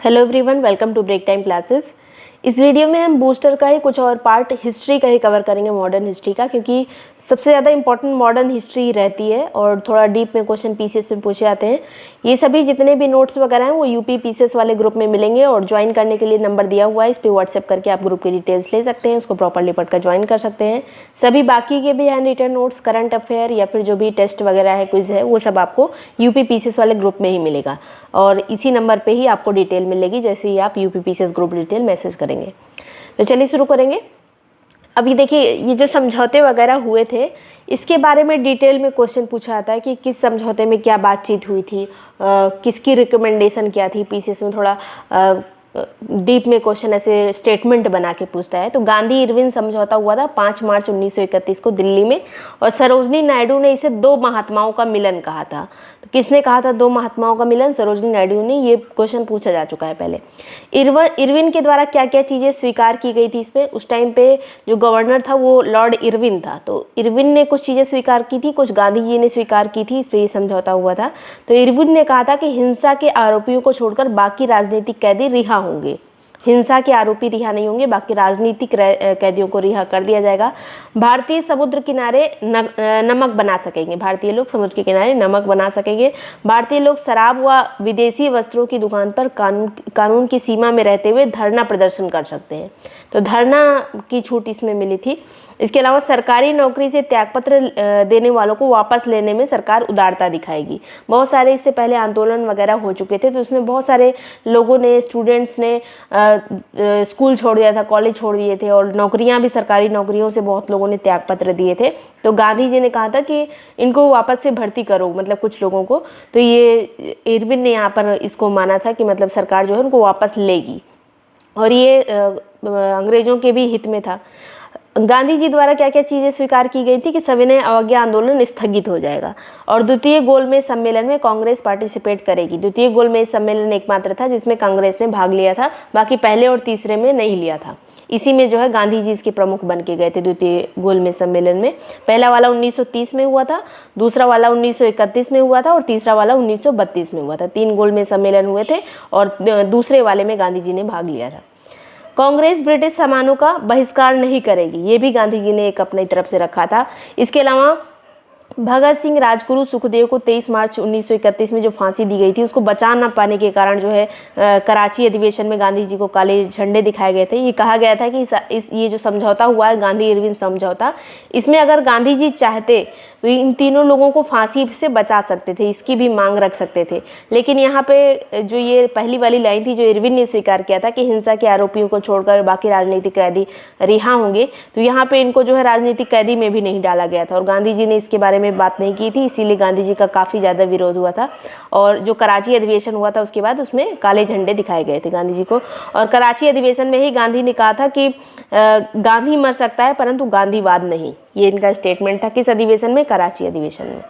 Hello everyone, welcome to break time classes. इस video में हम बूस्टर का ही कुछ और पार्ट हिस्ट्री का ही कवर करेंगे, मॉडर्न हिस्ट्री का, क्योंकि सबसे ज़्यादा इंपॉर्टेंट मॉडर्न हिस्ट्री रहती है और थोड़ा डीप में क्वेश्चन पीसीएस में पूछे जाते हैं। ये सभी जितने भी नोट्स वगैरह हैं वो यूपी पीसीएस वाले ग्रुप में मिलेंगे और ज्वाइन करने के लिए नंबर दिया हुआ है, इस पर व्हाट्सएप करके आप ग्रुप की डिटेल्स ले सकते हैं, उसको प्रॉपरली पढ़कर ज्वाइन कर सकते हैं। सभी बाकी के भी hand written notes, current affair या फिर जो भी टेस्ट वगैरह है, क्विज है, वो सब आपको यूपी पीसीएस वाले ग्रुप में ही मिलेगा और इसी नंबर पर ही आपको डिटेल मिलेगी जैसे ही आप UP PCS group detail message करेंगे। तो चलिए शुरू करेंगे। अभी देखिए, ये जो समझौते वगैरह हुए थे इसके बारे में डिटेल में क्वेश्चन पूछा जाता है कि किस समझौते में क्या बातचीत हुई थी, किसकी रिकमेंडेशन क्या थी। पीसीएस में थोड़ा डीप में क्वेश्चन ऐसे स्टेटमेंट बना के पूछता है। तो गांधी इरविन समझौता हुआ था 5 मार्च 1931 को दिल्ली में और सरोजनी नायडू ने इसे दो महात्माओं का मिलन कहा था। तो किसने कहा था दो महात्माओं का मिलन? सरोजनी नायडू ने। ये क्वेश्चन पूछा जा चुका है पहले। इरविन के द्वारा क्या क्या चीज़ें स्वीकार की गई थी इसमें? उस टाइम पे जो गवर्नर था वो लॉर्ड इरविन था, तो इरविन ने कुछ चीज़ें स्वीकार की थी, कुछ गांधी जी ने स्वीकार की थी, इस पर ये समझौता हुआ था। तो इरविन ने कहा था कि हिंसा के आरोपियों को छोड़कर बाकी राजनीतिक कैदी रिहा होंगे। हिंसा के आरोपी रिहा नहीं होंगे, बाकी राजनीतिक कैदियों को रिहा कर दिया जाएगा। भारतीय समुद्र किनारे नमक बना सकेंगे, भारतीय लोग समुद्र के किनारे नमक बना सकेंगे। भारतीय लोग शराब व विदेशी वस्त्रों की दुकान पर कानून की सीमा में रहते हुए धरना प्रदर्शन कर सकते हैं। तो धरना की छूट इसमें मिली थी। इसके अलावा सरकारी नौकरी से त्यागपत्र देने वालों को वापस लेने में सरकार उदारता दिखाएगी। बहुत सारे इससे पहले आंदोलन वगैरह हो चुके थे, तो उसमें बहुत सारे लोगों ने, स्टूडेंट्स ने स्कूल छोड़ दिया था, कॉलेज छोड़ दिए थे और नौकरियां भी, सरकारी नौकरियों से बहुत लोगों ने त्यागपत्र दिए थे। तो गांधी जी ने कहा था कि इनको वापस से भर्ती करो, मतलब कुछ लोगों को। तो ये इरविन ने यहाँ पर इसको माना था कि मतलब सरकार जो है उनको वापस लेगी और ये अंग्रेजों के भी हित में था। गांधी जी द्वारा क्या क्या चीज़ें स्वीकार की गई थी कि सविनय अवज्ञा आंदोलन स्थगित हो जाएगा और द्वितीय गोलमेज सम्मेलन में कांग्रेस पार्टिसिपेट करेगी। द्वितीय गोलमेज सम्मेलन एकमात्र था जिसमें कांग्रेस ने भाग लिया था, बाकी पहले और तीसरे में नहीं लिया था। इसी में जो है गांधी जी इसके प्रमुख बन के गए थे द्वितीय गोलमेज सम्मेलन में। पहला वाला 1930 में हुआ था, दूसरा वाला 1931 में हुआ था और तीसरा वाला 1932 में हुआ था। 3 गोलमेज सम्मेलन हुए थे और दूसरे वाले में गांधी जी ने भाग लिया था। कांग्रेस ब्रिटिश सामानों का बहिष्कार नहीं करेगी, ये भी गांधी जी ने एक अपनी तरफ से रखा था। इसके अलावा भगत सिंह, राजगुरु, सुखदेव को 23 मार्च 1931 में जो फांसी दी गई थी उसको बचा ना पाने के कारण जो है कराची अधिवेशन में गांधी जी को काले झंडे दिखाए गए थे। ये कहा गया था कि ये जो समझौता हुआ है गांधी इरविन समझौता, इसमें अगर गांधी जी चाहते तो इन तीनों लोगों को फांसी से बचा सकते थे, इसकी भी मांग रख सकते थे। लेकिन यहाँ पे जो ये पहली वाली लाइन थी जो इरविन ने स्वीकार किया था कि हिंसा के आरोपियों को छोड़कर बाकी राजनीतिक कैदी रिहा होंगे, तो यहाँ पे इनको जो है राजनीतिक कैदी में भी नहीं डाला गया था और गांधी जी ने इसके बारे में बात नहीं की थी, इसीलिए गांधी जी का काफ़ी ज़्यादा विरोध हुआ था। और जो कराची अधिवेशन हुआ था उसके बाद उसमें काले झंडे दिखाए गए थे गांधी जी को। और कराची अधिवेशन में ही गांधी ने कहा था कि गांधी मर सकता है परंतु गांधीवाद नहीं। ये इनका स्टेटमेंट था। किस अधिवेशन में? कराची अधिवेशन में।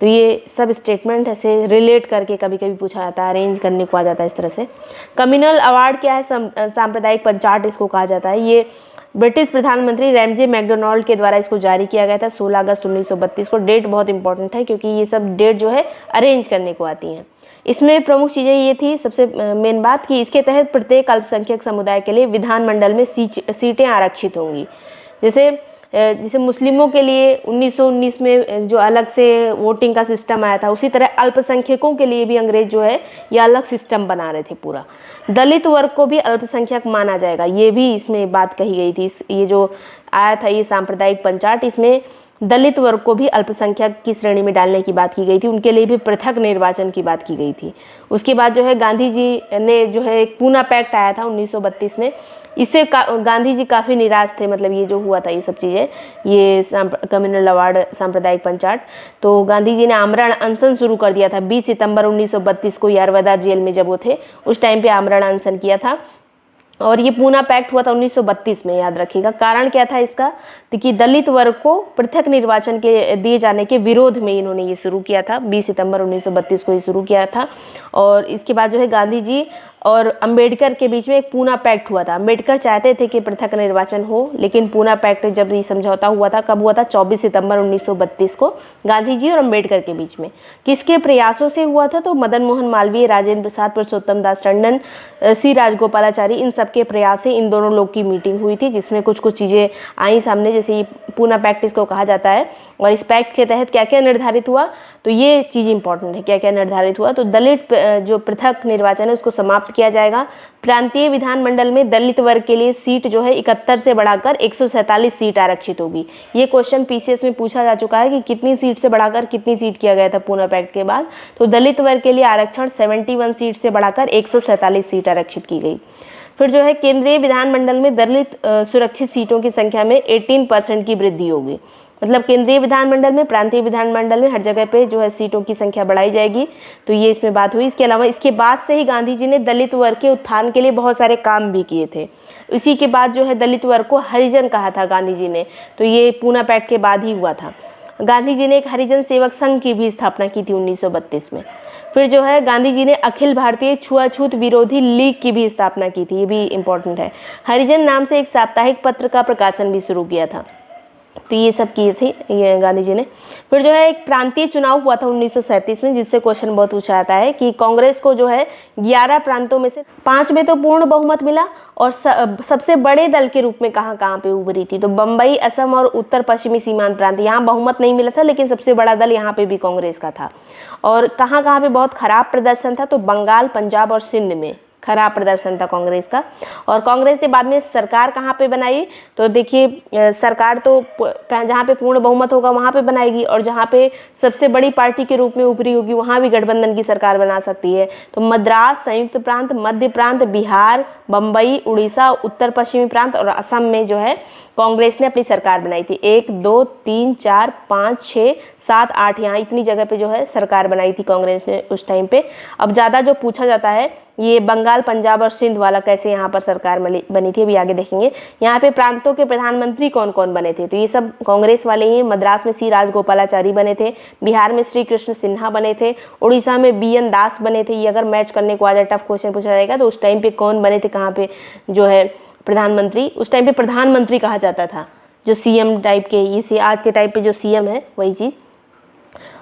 तो ये सब स्टेटमेंट ऐसे रिलेट करके कभी कभी पूछा जाता है, अरेंज करने को आ जाता है इस तरह से। कम्युनल अवार्ड क्या है? सांप्रदायिक पंचाट इसको कहा जाता है। ये ब्रिटिश प्रधानमंत्री रैमजे मैकडोनाल्ड के द्वारा इसको जारी किया गया था 16 अगस्त 1932 को। डेट बहुत इंपॉर्टेंट है क्योंकि ये सब डेट जो है अरेंज करने को आती हैं। इसमें प्रमुख चीज़ें ये थी, सबसे मेन बात, कि इसके तहत प्रत्येक अल्पसंख्यक समुदाय के लिए विधानमंडल में सीटें आरक्षित होंगी। जैसे मुस्लिमों के लिए 1919 में जो अलग से वोटिंग का सिस्टम आया था, उसी तरह अल्पसंख्यकों के लिए भी अंग्रेज जो है ये अलग सिस्टम बना रहे थे पूरा। दलित वर्ग को भी अल्पसंख्यक माना जाएगा, ये भी इसमें बात कही गई थी। ये जो आया था ये सांप्रदायिक पंचाट, इसमें दलित वर्ग को भी अल्पसंख्यक की श्रेणी में डालने की बात की गई थी, उनके लिए भी पृथक निर्वाचन की बात की गई थी। उसके बाद जो है गांधी जी ने जो है एक पूना पैक्ट आया था 1932 में, इससे गांधी जी काफ़ी निराश थे। मतलब ये जो हुआ था ये सब चीज़ें, ये कम्युनल अवार्ड, सांप्रदायिक पंचाट, तो गांधी जी ने आमरण अनशन शुरू कर दिया था 20 सितंबर 1932 को। यरवदा जेल में जब वो थे उस टाइम पे आमरण अनशन किया था और ये पूना पैक्ट हुआ था 1932 में, याद रखिएगा। कारण क्या था इसका? तो कि दलित वर्ग को पृथक निर्वाचन के दिए जाने के विरोध में इन्होंने ये शुरू किया था। 20 सितंबर 1932 को ये शुरू किया था। और इसके बाद जो है गांधी जी और अंबेडकर के बीच में एक पूना पैक्ट हुआ था। अंबेडकर चाहते थे कि पृथक निर्वाचन हो, लेकिन पूना पैक्ट जब ये समझौता हुआ था, कब हुआ था? 24 सितंबर 1932 को गांधी जी और अंबेडकर के बीच में। किसके प्रयासों से हुआ था? तो मदन मोहन मालवीय, राजेंद्र प्रसाद, पुरुषोत्तम दास टंडन, सी राजगोपालाचारी, इन सबके प्रयास से इन दोनों लोग की मीटिंग हुई थी, जिसमें कुछ कुछ चीज़ें आई सामने, जैसे ये पूना पैक्ट इसको कहा जाता है। और इस पैक्ट के तहत क्या क्या निर्धारित हुआ, तो ये चीज़ इंपॉर्टेंट है, क्या क्या निर्धारित हुआ। तो दलित जो पृथक निर्वाचन है उसको समाप्त किया जाएगा। प्रांतीय विधानमंडल में दलित वर्ग के लिए सीट जो है 71 से बढ़ाकर 147 सीट आरक्षित होगी। ये क्वेश्चन पीसीएस में पूछा जा चुका है कि कितनी सीट से बढ़ाकर कितनी सीट किया गया था पूना पैक्ट के बाद। तो दलित वर्ग के लिए आरक्षण 71 सीट से बढ़ाकर 147 सीट आरक्षित की गई। फिर जो है केंद्रीय विधानमंडल में दलित सुरक्षित सीटों की संख्या में 18% की वृद्धि होगी। मतलब केंद्रीय विधानमंडल में, प्रांतीय विधानमंडल में हर जगह पे जो है सीटों की संख्या बढ़ाई जाएगी। तो ये इसमें बात हुई। इसके अलावा इसके बाद से ही गांधी जी ने दलित वर्ग के उत्थान के लिए बहुत सारे काम भी किए थे। इसी के बाद जो है दलित वर्ग को हरिजन कहा था गांधी जी ने, तो ये पूना पैक्ट के बाद ही हुआ था। गांधी जी ने एक हरिजन सेवक संघ की भी स्थापना की थी 1932 में। फिर जो है गांधी जी ने अखिल भारतीय छुआछूत विरोधी लीग की भी स्थापना की थी, ये भी इम्पोर्टेंट है। हरिजन नाम से एक साप्ताहिक पत्र का प्रकाशन भी शुरू किया था। तो ये सब किए थे ये गांधी जी ने। फिर जो है एक प्रांतीय चुनाव हुआ था 1937 में, जिससे क्वेश्चन बहुत पूछा जाता है कि कांग्रेस को जो है 11 प्रांतों में से 5 में तो पूर्ण बहुमत मिला, और सबसे बड़े दल के रूप में कहाँ कहाँ पे उभरी थी? तो बम्बई, असम और उत्तर पश्चिमी सीमांत प्रांत, यहाँ बहुमत नहीं मिला था, लेकिन सबसे बड़ा दल यहाँ पे भी कांग्रेस का था। और कहाँ कहाँ पे बहुत खराब प्रदर्शन था? तो बंगाल, पंजाब और सिंध में खराब प्रदर्शन था कांग्रेस का। और कांग्रेस ने बाद में सरकार कहाँ पे बनाई? तो देखिए सरकार तो जहाँ पे पूर्ण बहुमत होगा वहाँ पे बनाएगी, और जहाँ पे सबसे बड़ी पार्टी के रूप में उभरी होगी वहाँ भी गठबंधन की सरकार बना सकती है। तो मद्रास, संयुक्त प्रांत, मध्य प्रांत, बिहार, बम्बई, उड़ीसा, उत्तर पश्चिमी प्रांत और असम में जो है कांग्रेस ने अपनी सरकार बनाई थी। 1, 2, 3, 4, 5, 6, 7, 8 यहाँ इतनी जगह पे जो है सरकार बनाई थी कांग्रेस ने उस टाइम पे। अब ज़्यादा जो पूछा जाता है ये बंगाल, पंजाब और सिंध वाला, कैसे यहाँ पर सरकार बनी थी, अभी आगे देखेंगे। यहाँ पे प्रांतों के प्रधानमंत्री कौन कौन बने थे? तो ये सब कांग्रेस वाले ही। मद्रास में सी राजगोपालाचारी बने थे, बिहार में श्री कृष्ण सिन्हा बने थे, उड़ीसा में BN दास बने थे। ये अगर मैच करने को आ जाए, टफ क्वेश्चन पूछा जाएगा तो उस टाइम पे कौन बने थे, कहाँ पे जो है प्रधानमंत्री? उस टाइम पे प्रधानमंत्री कहा जाता था, जो CM टाइप के, इसे आज के टाइप पे जो CM है वही चीज़।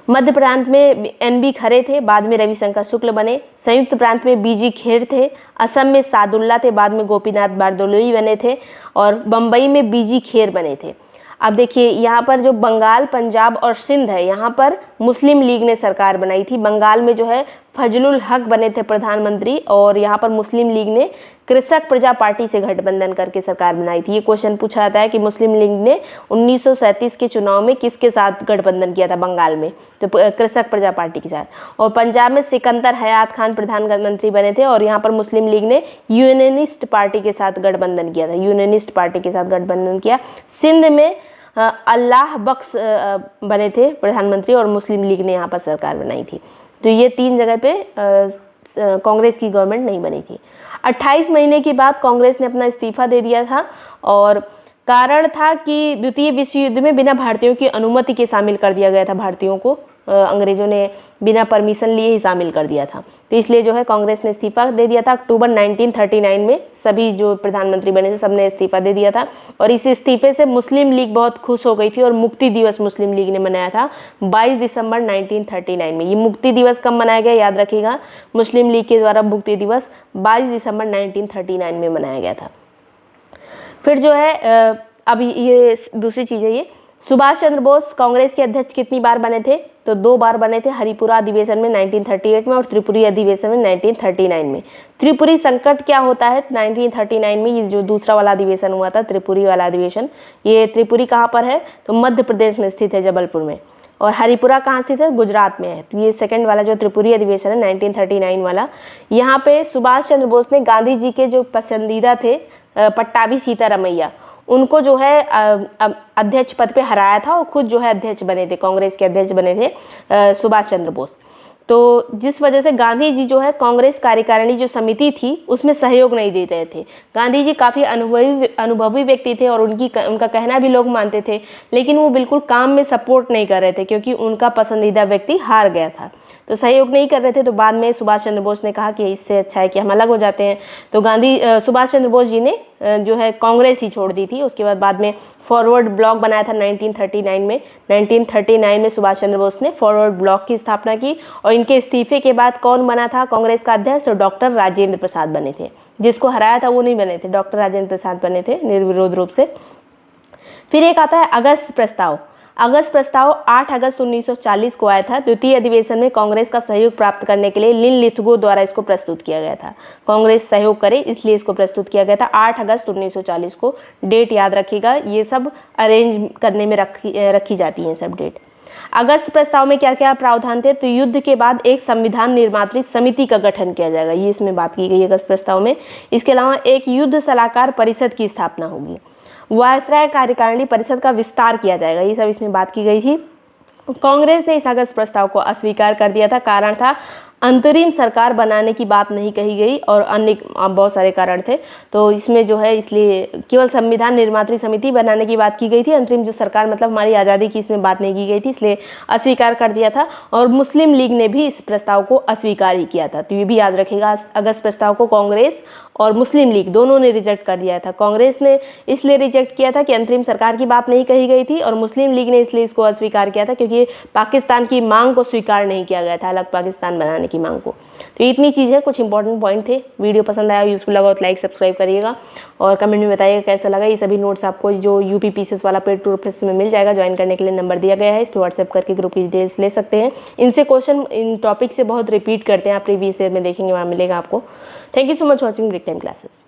मध्य प्रांत में NB खरे थे, बाद में रविशंकर शुक्ल बने। संयुक्त प्रांत में BG खेर थे। असम में सादुल्ला थे, बाद में गोपीनाथ बारदोलोई बने थे। और बम्बई में BG खेर बने थे। अब देखिए यहाँ पर जो बंगाल, पंजाब और सिंध है, यहाँ पर मुस्लिम लीग ने सरकार बनाई थी। बंगाल में जो है फजलुल हक बने थे प्रधानमंत्री, और यहाँ पर मुस्लिम लीग ने कृषक प्रजा पार्टी से गठबंधन करके सरकार बनाई थी। ये क्वेश्चन पूछा जाता है कि मुस्लिम लीग ने 1937 के चुनाव में किसके साथ गठबंधन किया था बंगाल में? तो कृषक प्रजा पार्टी के साथ। और पंजाब में सिकंदर हयात खान प्रधानमंत्री बने थे, और यहाँ पर मुस्लिम लीग ने यूनानिस्ट पार्टी के साथ गठबंधन किया था, यूनानिस्ट पार्टी के साथ गठबंधन किया। सिंध में अल्लाह बख्श बने थे प्रधानमंत्री, और मुस्लिम लीग ने यहाँ पर सरकार बनाई थी। तो ये 3 जगह पे कांग्रेस की गवर्नमेंट नहीं बनी थी। 28 महीने के बाद कांग्रेस ने अपना इस्तीफा दे दिया था, और कारण था कि द्वितीय विश्व युद्ध में बिना भारतीयों की अनुमति के शामिल कर दिया गया था। भारतीयों को अंग्रेजों ने बिना परमिशन लिए ही शामिल कर दिया था, तो इसलिए जो है कांग्रेस ने इस्तीफा दे दिया था। अक्टूबर 1939 में सभी जो प्रधानमंत्री बने थे सबने इस्तीफा दे दिया था, और इस इस्तीफे से मुस्लिम लीग बहुत खुश हो गई थी, और मुक्ति दिवस मुस्लिम लीग ने मनाया था 22 दिसंबर 1939 में। ये मुक्ति दिवस कब मनाया गया याद रखिएगा, मुस्लिम लीग के द्वारा मुक्ति दिवस 22 दिसंबर 1939 में मनाया गया था। फिर जो है अभी ये दूसरी चीज़ है, ये सुभाष चंद्र बोस कांग्रेस के अध्यक्ष कितनी बार बने थे? तो 2 बार बने थे, हरिपुरा अधिवेशन में 1938 में और त्रिपुरी अधिवेशन में 1939 में। त्रिपुरी संकट क्या होता है 1939 में? ये जो दूसरा वाला अधिवेशन हुआ था त्रिपुरी वाला अधिवेशन, ये त्रिपुरी कहाँ पर है? तो मध्य प्रदेश में स्थित है, जबलपुर में। और हरिपुरा कहाँ स्थित है? गुजरात में है। तो ये सेकंड वाला जो त्रिपुरी अधिवेशन है 1939 वाला, यहाँ पे सुभाष चंद्र बोस ने गांधी जी के जो पसंदीदा थे पट्टाभी सीतारमैया, उनको जो है अध्यक्ष पद पे हराया था, और खुद जो है अध्यक्ष बने थे, कांग्रेस के अध्यक्ष बने थे सुभाष चंद्र बोस। तो जिस वजह से गांधी जी जो है कांग्रेस कार्यकारिणी जो समिति थी उसमें सहयोग नहीं दे रहे थे। गांधी जी काफ़ी अनुभवी व्यक्ति थे, और उनका कहना भी लोग मानते थे, लेकिन वो बिल्कुल काम में सपोर्ट नहीं कर रहे थे, क्योंकि उनका पसंदीदा व्यक्ति हार गया था। तो सहयोग नहीं कर रहे थे। तो बाद में सुभाष चंद्र बोस ने कहा कि इससे अच्छा है कि हम अलग हो जाते हैं। तो सुभाष चंद्र बोस जी ने जो है कांग्रेस ही छोड़ दी थी। उसके बाद में फॉरवर्ड ब्लॉक बनाया था 1939 में। 1939 में सुभाष चंद्र बोस ने फॉरवर्ड ब्लॉक की स्थापना की और इनके इस्तीफे के बाद कौन बना था कांग्रेस का अध्यक्ष? तो डॉक्टर राजेंद्र प्रसाद बने थे। जिसको हराया था वो नहीं बने थे, डॉक्टर राजेंद्र प्रसाद बने थे निर्विरोध रूप से। फिर एक आता है अगस्त प्रस्ताव। अगस्त प्रस्ताव 8 अगस्त 1940 को आया था। द्वितीय अधिवेशन में कांग्रेस का सहयोग प्राप्त करने के लिए लिन लिथगो द्वारा इसको प्रस्तुत किया गया था। कांग्रेस सहयोग करे इसलिए इसको प्रस्तुत किया गया था 8 अगस्त 1940 को। डेट याद रखिएगा, ये सब अरेंज करने में रखी जाती हैं सब डेट। अगस्त प्रस्ताव में क्या क्या प्रावधान थे? तो युद्ध के बाद एक संविधान निर्मात्री समिति का गठन किया जाएगा, ये इसमें बात की गई अगस्त प्रस्ताव में। इसके अलावा एक युद्ध सलाहकार परिषद की स्थापना होगी। वायसराय कार्यकारिणी परिषद का विस्तार किया जाएगा, ये सब इसमें बात की गई थी। कांग्रेस ने इस अगस्त प्रस्ताव को अस्वीकार कर दिया था। कारण था अंतरिम सरकार बनाने की बात नहीं कही गई और अन्य बहुत सारे कारण थे। तो इसमें जो है इसलिए केवल संविधान निर्मात्री समिति बनाने की बात की गई थी। अंतरिम जो सरकार मतलब हमारी आज़ादी की इसमें बात नहीं की गई थी, इसलिए अस्वीकार कर दिया था। और मुस्लिम लीग ने भी इस प्रस्ताव को अस्वीकार ही किया था। तो ये भी याद रखिएगा, अगस्त प्रस्ताव को कांग्रेस और मुस्लिम लीग दोनों ने रिजेक्ट कर दिया था। कांग्रेस ने इसलिए रिजेक्ट किया था कि अंतरिम सरकार की बात नहीं कही गई थी और मुस्लिम लीग ने इसलिए इसको अस्वीकार किया था क्योंकि पाकिस्तान की मांग को स्वीकार नहीं किया गया था, अलग पाकिस्तान बनाने की मांग को। तो इतनी चीज़ें कुछ इंपॉर्टेंट पॉइंट थे। वीडियो पसंद आया, यूजफुल लगा तो लाइक सब्सक्राइब करिएगा और कमेंट में बताइएगा कैसा लगा। ये सभी नोट्स आपको जो यूपी पीसीएस वाला पेड टू ऑफिस में मिल जाएगा। ज्वाइन करने के लिए नंबर दिया गया है, इस पर व्हाट्सएप करके ग्रुप की डिटेल्स ले सकते हैं। इनसे क्वेश्चन इन टॉपिक से बहुत रिपीट करते हैं, आप प्रीवियस ईयर में देखेंगे, वहाँ मिलेगा आपको। Thank you so much watching break time classes.